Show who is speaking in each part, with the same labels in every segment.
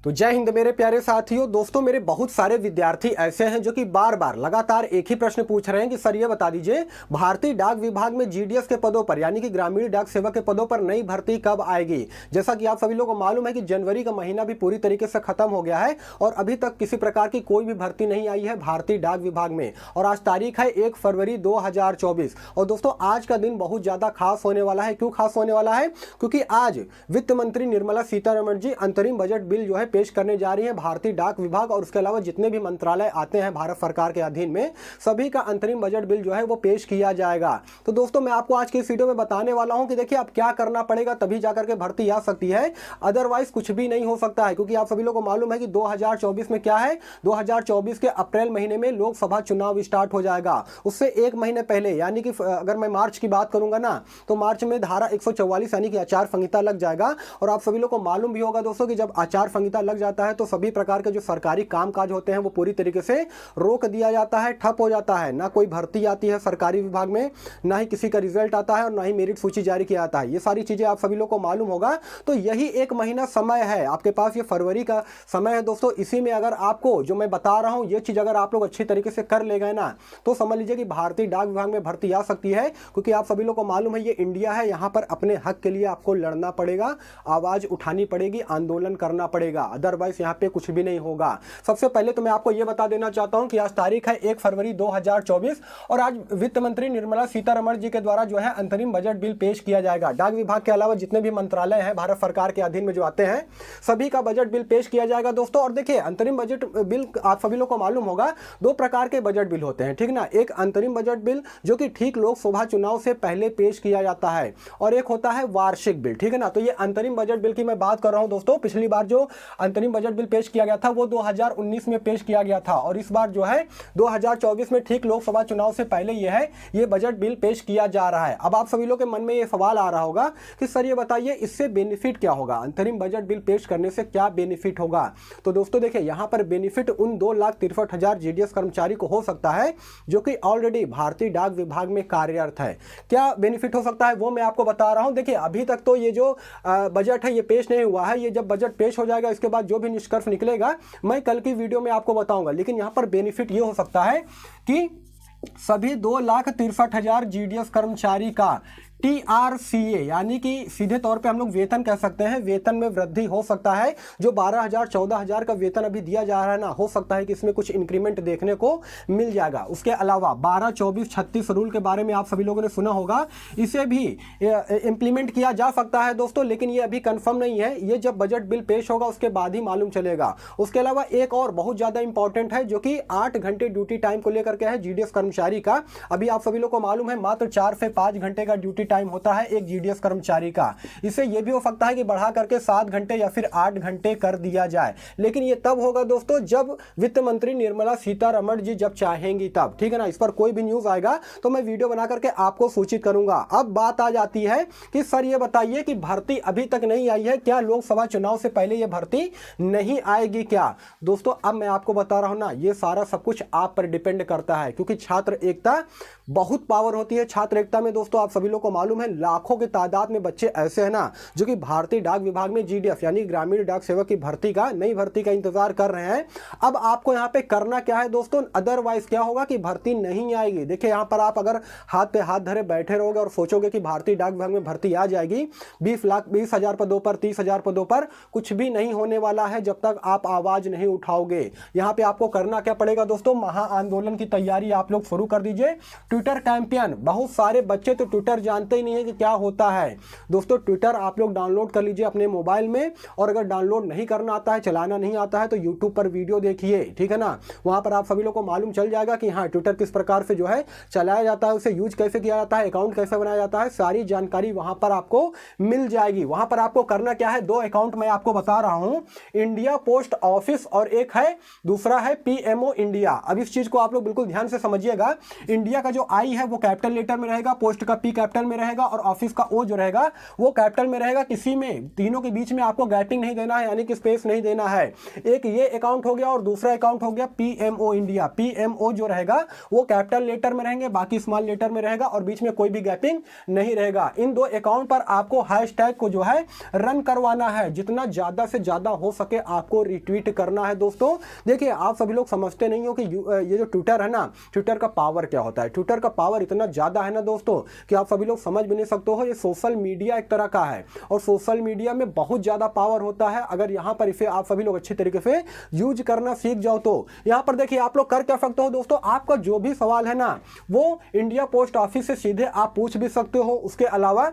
Speaker 1: तो जय हिंद मेरे प्यारे साथियों। दोस्तों, मेरे बहुत सारे विद्यार्थी ऐसे हैं जो कि बार बार लगातार एक ही प्रश्न पूछ रहे हैं कि सर ये बता दीजिए, भारतीय डाक विभाग में जीडीएस के पदों पर यानी कि ग्रामीण डाक सेवक के पदों पर नई भर्ती कब आएगी। जैसा कि आप सभी लोगों को मालूम है कि जनवरी का महीना भी पूरी तरीके से खत्म हो गया है और अभी तक किसी प्रकार की कोई भी भर्ती नहीं आई है भारतीय डाक विभाग में। और आज तारीख है 1 फरवरी 2024। और दोस्तों, आज का दिन बहुत ज्यादा खास होने वाला है। क्यों खास होने वाला है? क्योंकि आज वित्त मंत्री निर्मला सीतारमण जी अंतरिम बजट बिल जो है पेश करने जा रही है भारतीय डाक विभाग और उसके अलावा जितने भी मंत्रालय आते हैं भारत सरकार के अधीन में, सभी का अंतरिम बजट बिल जो है वो पेश किया जाएगा। तो दोस्तों, मैं आपको आज की इस वीडियो में बताने वाला हूं कि देखिए आप क्या करना पड़ेगा तभी जाकर के भर्ती आ सकती है, अदरवाइज कुछ भी नहीं हो सकता है। क्योंकि आप सभी लोगों को मालूम है कि 2024 में क्या है, 2024 के अप्रैल महीने में लोकसभा चुनाव स्टार्ट हो जाएगा। उससे एक महीने पहले यानी कि अगर मैं मार्च की बात करूंगा ना, तो मार्च में धारा 144 यानी कि आचार संहिता लग जाएगा। और आप सभी लोग को मालूम भी होगा दोस्तों कि जब आचार संहिता लग जाता है तो सभी प्रकार के जो सरकारी कामकाज होते हैं वो पूरी तरीके से रोक दिया जाता है, ठप हो जाता है। ना कोई भर्ती आती है सरकारी विभाग में, ना ही किसी का रिजल्ट आता है और ना ही मेरिट सूची जारी किया जाता है। ये सारी चीजें आप सभी लोग को मालूम होगा। तो यही एक महीना समय है आपके पास, ये फरवरी का समय है दोस्तों। इसी में अगर आपको जो मैं बता रहा हूं ये चीज अगर आप लोग अच्छी तरीके से कर ले गए ना, तो समझ लीजिए कि भारतीय डाक विभाग में भर्ती आ सकती है। क्योंकि आप सभी लोग को मालूम है ये इंडिया है, यहां पर अपने हक के लिए आपको लड़ना पड़ेगा, आवाज उठानी पड़ेगी, आंदोलन करना पड़ेगा, अदरवाइज यहां पे कुछ भी नहीं होगा। सबसे पहले तो मैं आपको यह बता देना चाहता हूं कि आज तारीख है 1 फरवरी 2024 और आज वित्त मंत्री निर्मला सीतारमण जी के द्वारा जो है अंतरिम बजट बिल पेश किया जाएगा। डाक विभाग के अलावा जितने भी मंत्रालय हैं भारत सरकार के अधीन में जो आते हैं, सभी का बजट बिल पेश किया जाएगा दोस्तों। और देखिए, अंतरिम बजट बिल आप सभी लोग को मालूम होगा दो प्रकार के बजट बिल होते हैं, ठीक ना। एक अंतरिम बजट बिल जो कि ठीक लोकसभा चुनाव से पहले पेश किया जाता है और एक होता है वार्षिक बिल, ठीक है ना। तो ये अंतरिम बजट बिल की मैं बात कर रहा हूं दोस्तों। पिछली बार जो अंतरिम बजट बिल पेश किया गया था वो 2019 में पेश किया गया था और इस बार जो है 2024 में ठीक लोकसभा चुनाव से पहले ये बजट बिल पेश किया जा रहा है। अब आप सभी लोग के मन में ये सवाल आ रहा होगा कि सर ये बताइए इससे बेनिफिट क्या होगा, अंतरिम बजट बिल पेश करने से क्या बेनिफिट होगा। तो दोस्तों देखिए, यहां पर बेनिफिट उन 2,63,000 जीडीएस कर्मचारी को हो सकता है जो कि ऑलरेडी भारतीय डाक विभाग में कार्यरत है। क्या बेनिफिट हो सकता है वो मैं आपको बता रहा हूं। देखिए, अभी तक तो ये जो बजट है ये पेश नहीं हुआ है। ये जब बजट पेश हो जाएगा इसके बाद जो भी निष्कर्ष निकलेगा मैं कल की वीडियो में आपको बताऊंगा। लेकिन यहां पर बेनिफिट ये हो सकता है कि सभी 2,63,000 जीडीएस कर्मचारी का TRCA यानी कि सीधे तौर पे हम लोग वेतन कह सकते हैं, वेतन में वृद्धि हो सकता है। जो 12,000 14,000 का वेतन अभी दिया जा रहा है ना, हो सकता है कि इसमें कुछ इंक्रीमेंट देखने को मिल जाएगा। उसके अलावा 12, 24, 36 रूल के बारे में आप सभी लोगों ने सुना होगा, इसे भी इंप्लीमेंट किया जा सकता है दोस्तों। लेकिन ये अभी कंफर्म नहीं है, ये जब बजट बिल पेश होगा उसके बाद ही मालूम चलेगा। उसके अलावा एक और बहुत ज्यादा इंपॉर्टेंट है जो कि 8 घंटे ड्यूटी टाइम को लेकर के है जीडीएस कर्मचारी का। अभी आप सभी लोग को मालूम है मात्र 4 से 5 घंटे का ड्यूटी टाइम होता है एक जीडीएस कर्मचारी का। इसे यह भी हो सकता है कि बढ़ा करके 7 घंटे या फिर 8 घंटे कर दिया जाए। लेकिन यह तब होगा दोस्तों जब वित्त मंत्री निर्मला सीतारमण जी जब चाहेंगी तब, ठीक है ना। इस पर कोई भी न्यूज आएगा तो मैं वीडियो बना करके आपको सूचित करूंगा। अब बात आ जाती है कि सर ये बताइए कि भर्ती अभी तक नहीं आई है, क्या लोकसभा चुनाव से पहले यह भर्ती नहीं आएगी क्या? दोस्तों, अब मैं आपको बता रहा हूं ना, यह सारा सब कुछ आप पर डिपेंड करता है। क्योंकि छात्र एकता बहुत पावर होती है। छात्र एकता में दोस्तों आप सभी लोग को मालूम है लाखों की तादाद में बच्चे ऐसे हैं ना जो कि भारतीय डाक विभाग में जीडीएस यानी ग्रामीण डाक सेवक की भर्ती का, नई भर्ती का इंतजार कर रहे हैं। अब आपको यहां पे करना क्या है दोस्तों, अदरवाइज क्या होगा कि भर्ती नहीं आएगी। देखिए, यहां पर आप अगर हाथ पे हाथ धरे बैठे रहोगे और सोचोगे कि भारतीय डाक विभाग में भर्ती आ जाएगी 20,00,000 पदों पर, 30,000 पदों पर, कुछ भी नहीं होने वाला है जब तक आप आवाज नहीं उठाओगे। यहां पे आपको करना क्या पड़ेगा दोस्तों, महा आंदोलन की तैयारी आप लोग शुरू कर दीजिए। ट्विटर कैंपेन, बहुत सारे बच्चे तो ट्विटर जानते ही नहीं है कि क्या होता है दोस्तों। ट्विटर आप लोग डाउनलोड कर लीजिए अपने मोबाइल में, और अगर डाउनलोड नहीं करना आता है, चलाना नहीं आता है, तो यूट्यूब पर वीडियो देखिए, ठीक है ना। वहां पर आप सभी लोग को मालूम चल जाएगा कि हाँ ट्विटर किस प्रकार से जो है चलाया जाता है, उसे यूज कैसे किया जाता है, अकाउंट कैसे बनाया जाता है, सारी जानकारी वहां पर आपको मिल जाएगी। वहां पर आपको करना क्या है, 2 अकाउंट मैं आपको बता रहा हूं, इंडिया पोस्ट ऑफिस और एक है दूसरा है PMO इंडिया। अब इस चीज को आप लोग बिल्कुल ध्यान से समझिएगा। इंडिया का जो आई है वो कैपिटल लेटर में रहेगा, पोस्ट का P कैपिटल में रहेगा और ऑफिस का ओ जो रहेगा वो कैपिटल में रहेगा। किसी में तीनों के बीच में आपको गैपिंग नहीं देना है, यानी कि स्पेस नहीं देना है। एक ये अकाउंट हो गया और दूसरा अकाउंट हो गया पीएमओ इंडिया। पीएमओ जो रहेगा वो कैपिटल लेटर में रहेंगे, बाकी स्मॉल लेटर में रहेगा और बीच में कोई भी गैपिंग नहीं रहेगा। इन दो अकाउंट पर आपको हैशटैग को जो है रन करवाना है। जितना ज्यादा से ज्यादा हो सके आपको रिट्वीट करना है। दोस्तों देखिए, आप सभी लोग समझते नहीं हो कि ये जो ट्विटर है ना, ट्विटर का पावर क्या होता है। ट्विटर का पावर इतना ज्यादा है ना दोस्तों कि आप सभी लोग समझ भी नहीं सकते हो। ये सोशल मीडिया एक तरह का है और सोशल मीडिया में बहुत ज्यादा पावर होता है। अगर यहां पर इसे आप सभी लोग अच्छे तरीके से यूज करना सीख जाओ तो यहां पर देखिए आप लोग कर क्या सकते हो दोस्तों। आपका जो भी सवाल है ना वो इंडिया पोस्ट ऑफिस से सीधे आप पूछ भी सकते हो। उसके अलावा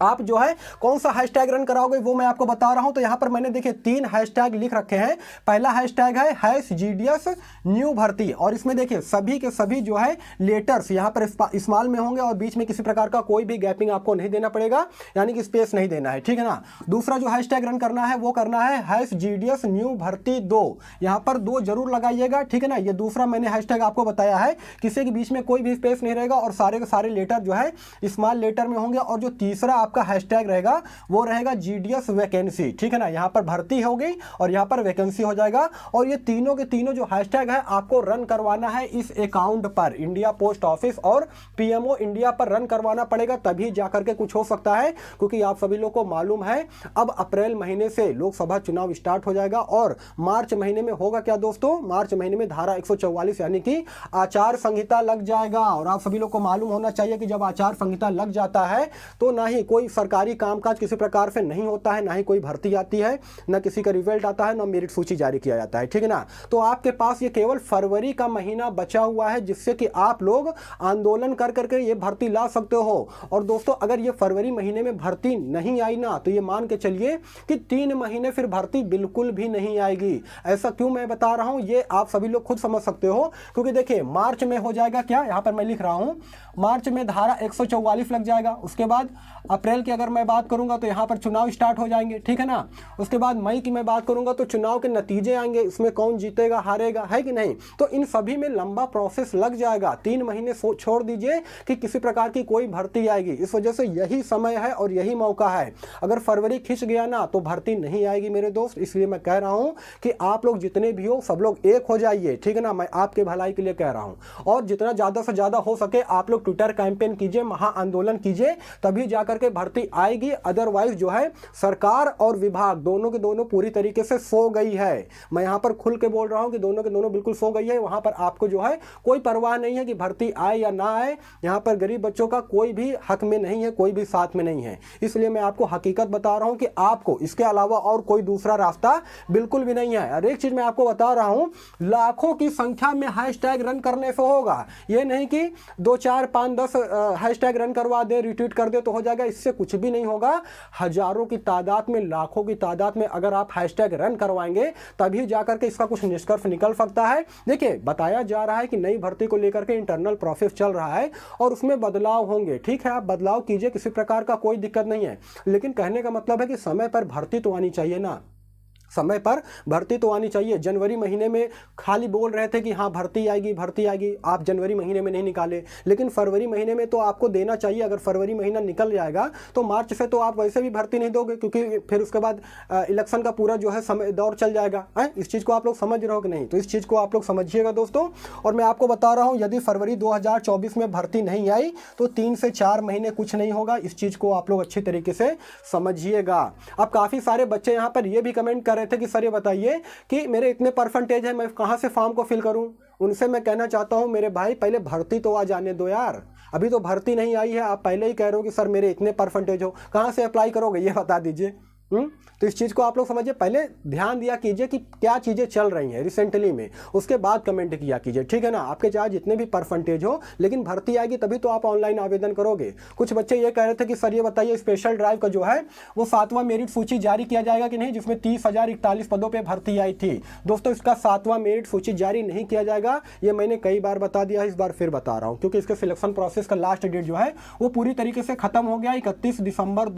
Speaker 1: आप जो है कौन सा हैशटैग रन कराओगे वो मैं आपको बता रहा हूं। तो यहां पर मैंने देखिए 3 हैशटैग लिख रखे हैं। पहला हैशटैग है #GDS न्यू भर्ती और इसमें देखिए सभी के सभी जो है लेटर्स यहां पर स्मॉल में होंगे और बीच में किसी प्रकार का कोई भी गैपिंग आपको नहीं देना पड़ेगा, यानी कि स्पेस नहीं देना है, ठीक है ना। दूसरा जो हैशटैग रन करना है वो करना है #GDS न्यू भर्ती 2। यहां पर 2 जरूर लगाइएगा, ठीक है ना। ये दूसरा मैंने हैशटैग आपको बताया है, किसी के बीच में कोई भी स्पेस नहीं रहेगा और सारे के सारे लेटर जो है स्मॉल लेटर में होंगे। और जो तीसरा आपका हैशटैग रहेगा वो रहेगा GDS वैकेंसी, ठीक है ना। यहां पर भर्ती हो गई और यहां पर वैकेंसी हो जाएगा। और ये तीनों के तीनों जो हैशटैग है आपको रन करवाना है इस अकाउंट पर, इंडिया पोस्ट ऑफिस और पीएमओ इंडिया पर रन करवाना पड़ेगा, तभी जाकर के कुछ हो सकता है। क्योंकि आप सभी लोग को मालूम है अब अप्रैल महीने से लोकसभा चुनाव स्टार्ट हो जाएगा और मार्च महीने में होगा क्या दोस्तों, मार्च महीने में धारा 144 यानी कि आचार संहिता लग जाएगा। और आप सभी लोग को मालूम होना चाहिए कि जब आचार संहिता लग जाता है तो ना ही कोई सरकारी कामकाज किसी प्रकार से नहीं होता है, ना ही कोई भर्ती आती है, ना किसी का रिजल्ट आता है, ना मेरिट सूची जारी किया जाता है, ठीक है ना। तो आपके पास ये केवल फरवरी का महीना बचा हुआ है जिससे कि आप लोग आंदोलन कर करके ये भर्ती ला सकते हो। और दोस्तों अगर ये फरवरी महीने में भर्ती नहीं आई ना तो ये मान के चलिए कि 3 महीने फिर भर्ती बिल्कुल भी नहीं आएगी। ऐसा क्यों मैं बता रहा हूं ये आप सभी लोग खुद समझ सकते हो। क्योंकि देखिए मार्च में हो जाएगा क्या, यहां पर मैं लिख रहा हूं मार्च में धारा 144 लग जाएगा। उसके बाद अप्रैल की अगर मैं बात करूंगा तो यहां पर चुनाव स्टार्ट हो जाएंगे, ठीक है ना। उसके बाद मई की मैं बात करूंगा तो चुनाव के नतीजे आएंगे, इसमें कौन जीतेगा हारेगा, है कि नहीं। तो इन सभी में लंबा प्रोसेस लग जाएगा। 3 महीने छोड़ दीजिए कि किसी प्रकार की कोई भर्ती आएगी। इस वजह से यही समय है और यही मौका है। अगर फरवरी खिंच गया ना तो भर्ती नहीं आएगी मेरे दोस्त। इसलिए मैं कह रहा हूं कि आप लोग जितने भी हो सब लोग एक हो जाइए, ठीक है ना। मैं आपके भलाई के लिए कह रहा हूं। और जितना ज्यादा से ज्यादा हो सके आप लोग ट्विटर कैंपेन कीजिए, महा आंदोलन कीजिए, तभी जाकर के भर्ती आएगी। अदरवाइज जो है सरकार और विभाग दोनों के दोनों पूरी तरीके से सो गई है। मैं यहां पर खुल के बोल रहा हूं कि दोनों के दोनों बिल्कुल सो गई है। वहां पर आपको जो है कोई परवाह नहीं है कि भर्ती आए या ना आए। यहां पर गरीब बच्चों का कोई भी हक में नहीं है, कोई भी साथ में नहीं है। इसलिए मैं आपको हकीकत बता रहा हूं कि आपको इसके अलावा और कोई दूसरा रास्ता बिल्कुल भी नहीं है। और एक चीज मैं आपको बता रहा हूं, लाखों की संख्या में हैशटैग रन करने से होगा। यह नहीं कि 2, 4, 5, 10 हैशटैग रन करवा दे, रिट्वीट कर दे तो हो जाएगा। इससे कुछ भी नहीं होगा। हजारों की तादाद में, लाखों की तादाद में अगर आप हैशटैग रन करवाएंगे तभी जाकर के इसका कुछ निष्कर्ष निकल सकता है। देखिए बताया जा रहा है कि नई भर्ती को लेकर के इंटरनल प्रोसेस चल रहा है और उसमें बदलाव होंगे, ठीक है। आप बदलाव कीजिए, किसी प्रकार का कोई दिक्कत नहीं है। लेकिन कहने का मतलब है कि समय पर भर्ती तो आनी चाहिए ना, समय पर भर्ती तो आनी चाहिए। जनवरी महीने में खाली बोल रहे थे कि हाँ भर्ती आएगी भर्ती आएगी, आप जनवरी महीने में नहीं निकाले, लेकिन फरवरी महीने में तो आपको देना चाहिए। अगर फरवरी महीना निकल जाएगा तो मार्च से तो आप वैसे भी भर्ती नहीं दोगे, क्योंकि फिर उसके बाद इलेक्शन का पूरा जो है समय दौर चल जाएगा। इस चीज़ को आप लोग समझ रहे हो कि नहीं, तो इस चीज़ को आप लोग समझिएगा दोस्तों। और मैं आपको बता रहा हूँ यदि फरवरी 2024 में भर्ती नहीं आई तो 3 से 4 महीने कुछ नहीं होगा। इस चीज़ को आप लोग अच्छी तरीके से समझिएगा। अब काफ़ी सारे बच्चे यहाँ पर ये भी कमेंट कर थे कि सर ये बताइए कि मेरे इतने परसेंटेज है, मैं कहां से फॉर्म को फिल करूं। उनसे मैं कहना चाहता हूं मेरे भाई पहले भर्ती तो आ जाने दो यार। अभी तो भर्ती नहीं आई है, आप पहले ही कह रहे हो कि सर मेरे इतने परसेंटेज हो, कहां से अप्लाई करोगे ये बता दीजिए। तो इस चीज़ को आप लोग समझिए, पहले ध्यान दिया कीजिए कि क्या चीज़ें चल रही हैं रिसेंटली में, उसके बाद कमेंट किया कीजिए, ठीक है ना। आपके चाहे जितने भी परसेंटेज हो, लेकिन भर्ती आएगी तभी तो आप ऑनलाइन आवेदन करोगे। कुछ बच्चे ये कह रहे थे कि सर ये बताइए स्पेशल ड्राइव का जो है वो 7वां मेरिट सूची जारी किया जाएगा कि नहीं, जिसमें 30,041 पदों पर भर्ती आई थी। दोस्तों इसका 7वां मेरिट सूची जारी नहीं किया जाएगा, ये मैंने कई बार बता दिया है, इस बार फिर बता रहा हूँ, क्योंकि इसके सिलेक्शन प्रोसेस का लास्ट डेट जो है वो पूरी तरीके से खत्म हो गया। 31 दिसंबर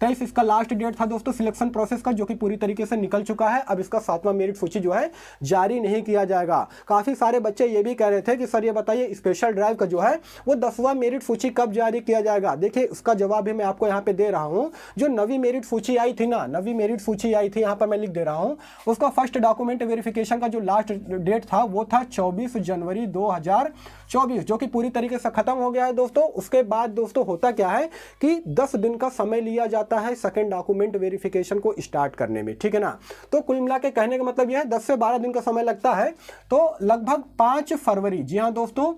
Speaker 1: 23 इसका लास्ट डेट था दोस्तों सिलेक्शन प्रोसेस का, जो कि पूरी तरीके से निकल चुका है। अब इसका 7वां मेरिट सूची जो है जारी नहीं किया जाएगा। काफी सारे बच्चे ये भी कह रहे थे कि सर ये बताइए स्पेशल ड्राइव का जो है वो 10वां मेरिट सूची कब जारी किया जाएगा। देखिए उसका जवाब भी मैं आपको यहाँ पे दे रहा हूँ। जो नवी मेरिट सूची आई थी ना, नवी मेरिट सूची आई थी, यहाँ पर मैं लिख दे रहा हूँ, उसका फर्स्ट डॉक्यूमेंट वेरिफिकेशन का जो लास्ट डेट था वो था 24 जनवरी 2024, जो कि पूरी तरीके से खत्म हो गया है दोस्तों। उसके बाद दोस्तों होता क्या है कि 10 दिन का समय लिया जाता है सेकंड डॉक्यूमेंट वेरिफिकेशन को स्टार्ट करने में, ठीक है ना। तो कुल मिला के कहने का मतलब यह है 10 से 12 दिन का समय लगता है। तो लगभग 5 फरवरी, जी हाँ दोस्तों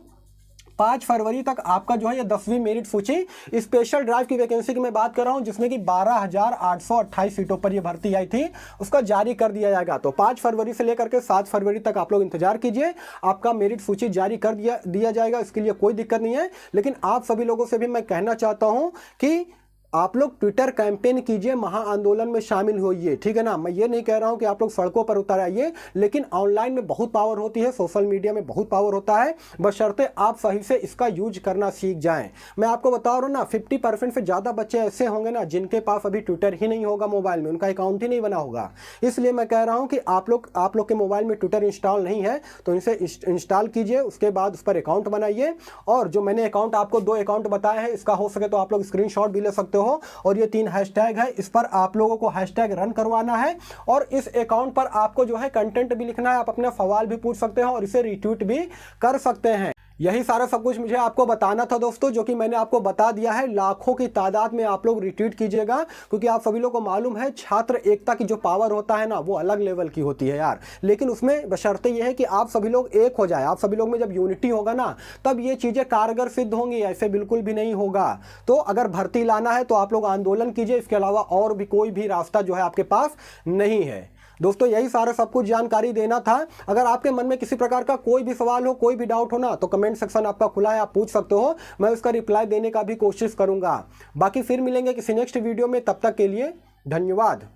Speaker 1: 5 फरवरी तक आपका जो है ये 10वीं मेरिट सूची स्पेशल ड्राइव की वैकेंसी की मैं बात कर रहा हूं, जिसमें कि 12,828 सीटों पर ये भर्ती आई थी, उसका जारी कर दिया जाएगा। तो 5 फरवरी से लेकर के 7 फरवरी तक आप लोग इंतजार कीजिए, आपका मेरिट सूची जारी कर दिया जाएगा। इसके लिए कोई दिक्कत नहीं है। लेकिन आप सभी लोगों से भी मैं कहना चाहता हूं कि आप लोग ट्विटर कैंपेन कीजिए, महाआंदोलन में शामिल होइए, ठीक है ना। मैं ये नहीं कह रहा हूं कि आप लोग सड़कों पर उतर आइए, लेकिन ऑनलाइन में बहुत पावर होती है, सोशल मीडिया में बहुत पावर होता है, बशर्ते आप सही से इसका यूज करना सीख जाएं। मैं आपको बता रहा हूं ना 50% से ज़्यादा बच्चे ऐसे होंगे ना जिनके पास अभी ट्विटर ही नहीं होगा मोबाइल में, उनका अकाउंट ही नहीं बना होगा। इसलिए मैं कह रहा हूँ कि आप लोग के मोबाइल में ट्विटर इंस्टॉल नहीं है तो इसे इंस्टॉल कीजिए, उसके बाद उस पर अकाउंट बनाइए। और जो मैंने अकाउंट आपको 2 अकाउंट बताए हैं, इसका हो सके तो आप लोग स्क्रीनशॉट भी ले सकते हो। और ये 3 हैशटैग है, इस पर आप लोगों को हैशटैग रन करवाना है और इस अकाउंट पर आपको जो है कंटेंट भी लिखना है। आप अपना सवाल भी पूछ सकते हैं और इसे रिट्वीट भी कर सकते हैं। यही सारा सब कुछ मुझे आपको बताना था दोस्तों, जो कि मैंने आपको बता दिया है। लाखों की तादाद में आप लोग रिट्वीट कीजिएगा, क्योंकि आप सभी लोगों को मालूम है छात्र एकता की जो पावर होता है ना वो अलग लेवल की होती है यार। लेकिन उसमें बशर्ते ये है कि आप सभी लोग एक हो जाए। आप सभी लोग में जब यूनिटी होगा ना तब ये चीज़ें कारगर सिद्ध होंगी, ऐसे बिल्कुल भी नहीं होगा। तो अगर भर्ती लाना है तो आप लोग आंदोलन कीजिए, इसके अलावा और भी कोई भी रास्ता जो है आपके पास नहीं है। दोस्तों यही सारा सब कुछ जानकारी देना था। अगर आपके मन में किसी प्रकार का कोई भी सवाल हो, कोई भी डाउट हो ना, तो कमेंट सेक्शन आपका खुला है, आप पूछ सकते हो। मैं उसका रिप्लाई देने का भी कोशिश करूंगा। बाकी फिर मिलेंगे किसी नेक्स्ट वीडियो में, तब तक के लिए धन्यवाद।